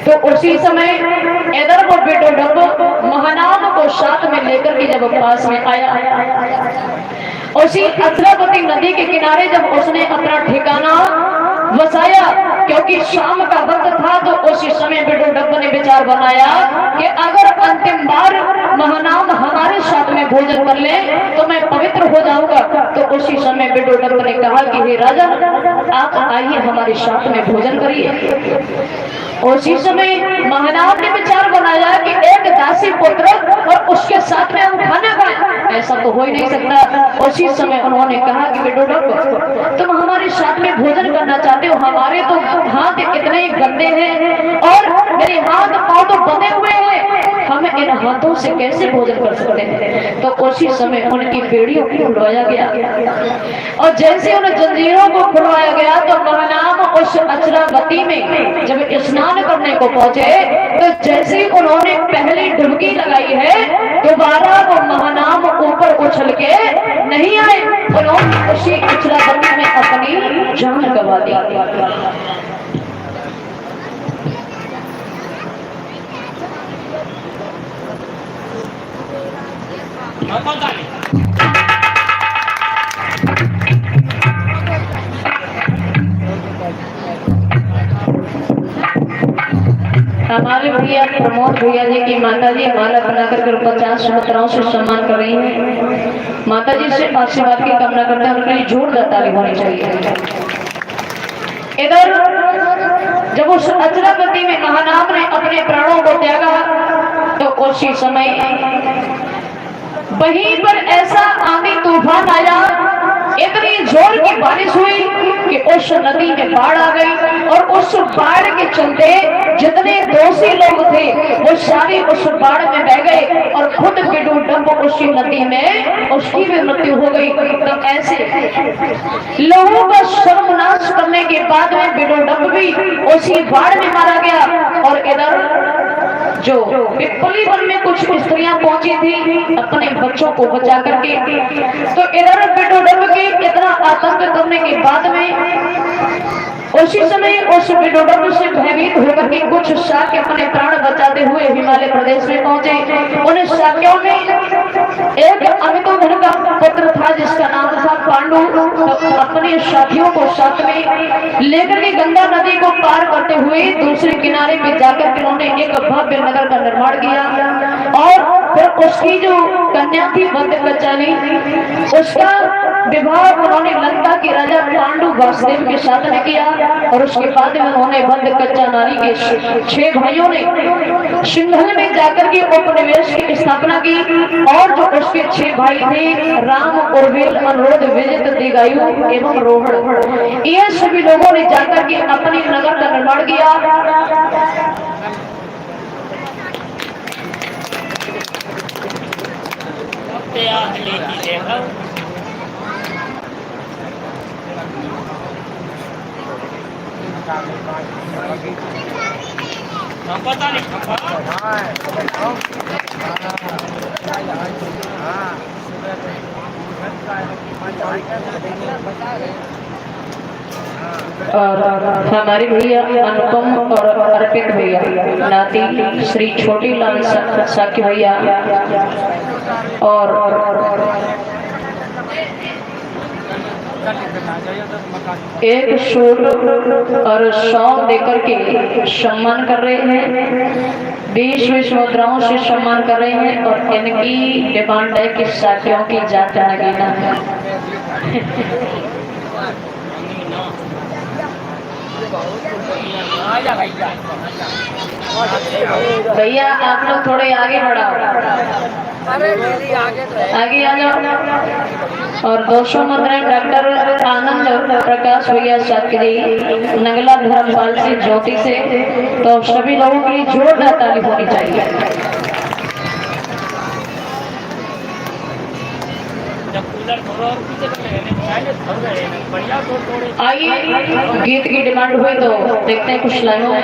तो उसी समय इधर वो बिडोडब महानाम को साथ में लेकर के जब पास में आया, उसी अचरावती नदी के किनारे जब उसने अपना ठिकाना बसाया, क्योंकि शाम का वक्त था, तो उसी समय बिडोडब ने विचार बनाया कि अगर अंतिम बार महानाम हमारे साथ में भोजन कर ले तो मैं पवित्र हो जाऊंगा। तो उसी समय बिडोडब ने कहा कि हे राजा, आप आइए हमारे साथ में भोजन करिए। उसी समय महानाम ने विचार बनाया कि एक दासी पुत्र और उसके साथ में हम खाना खाएं, ऐसा तो हो ही नहीं सकता। उसी समय उन्होंने कहा कि बिडोडब, तुम हमारे साथ में भोजन करना चाहते हो, हमारे तो हाथ इतने गंदे हैं और मेरे हाथ पांव तो बंधे हुए हैं, हम इन हाथों से कैसे भोजन कर सकते हैं। तो उसी समय उनकी बेड़ियों को खुलवाया गया, और जैसे उन जंजीरों को खुलवाया गया तो महानाम उस अचरावती में जब स्नान करने को पहुंचे, तो जैसे ही उन्होंने पहली डुबकी लगाई है, दोबारा वो महानाम ऊपर उछल के नहीं आए, उन्होंने उसी अचरावती में अपनी जान गंवा दी। हमारे भैया प्रमोद भैया जी की माता जी माला बनाकर 50 मुद्राओं से सम्मान कर रही हैं। माता जी से आशीर्वाद की कामना करते हैं, उनके लिए जोरदार ताली होनी चाहिए। इधर जब उस अचरावती में महानाम ने अपने प्राणों को त्यागा, तो उसी समय वहीं पर ऐसा आंधी तूफान आया, इतनी जोर की बारिश हुई कि उस नदी में बाढ़ आ गई, और उस बाढ़ के चलते जितने दोषी लोग थे वो सारे उस बाढ़ में बह गए, और खुद बिडोडब उसी नदी में उसकी भी मृत्यु हो गई। तो ऐसे लोगों का सर्वनाश करने के बाद में बिडोडब भी उसी बाढ़ में मारा गया। और इधर जो पिपली वन में कुछ स्त्रियां पहुंची थी अपने बच्चों को बचा करके, तो इधर बिडोडब के इतना आतंक करने के बाद में उसी समय उस बिडोडब से भयभीत होकर के कुछ शाक्य अपने प्राण बचाते हुए हिमालय प्रदेश में पहुंचे। उन शाक्यों में एक अमितोधन का पुत्र था जिसका नाम था पांडु। तो अपने साथियों को साथ में लेकर के गंगा नदी को पार करते हुए दूसरे किनारे पे जाकर उन्होंने एक भव्य नगर का निर्माण किया, और फिर उसकी जो कन्या थी भद्रकचानी, उसका विवाह उन्होंने लंका के राजा पांडु वासुदेव के साथ में किया। और उसके बाद में उन्होंने भद्रकचा नारी के 6 भाइयों ने सिंघल में जाकर के उपनिवेश की स्थापना की, और जो उसके 6 भाई थे राम, उर्विल, अनुरुद्ध, विजित, दीर्घायु एवं रोहण, ये सभी लोगों ने जाकर के अपनी नगर का निर्माण किया। पता नहीं और हमारे भैया अनुपम और अर्पित भैया, नाती श्री छोटी लाल साक्य भैया, और एक सूट और 100 देकर के सम्मान कर रहे हैं, 20 मुद्राओं से सम्मान कर रहे हैं। और इनकी डिमांड है कि साथियों की जात नगीना है। भैया आप लोग थोड़े आगे बढ़ाओ, आगे आ जाओ। और 200 मुद्राएं डॉक्टर आनंद प्रकाश भैया साक्य जी, नगला धर्मपाल से, ज्योति से। तो सभी लोगों के लिए जोरदार ताली होनी चाहिए। आइए, गीत की डिमांड हुई तो देखते हैं कुछ लाइनों में।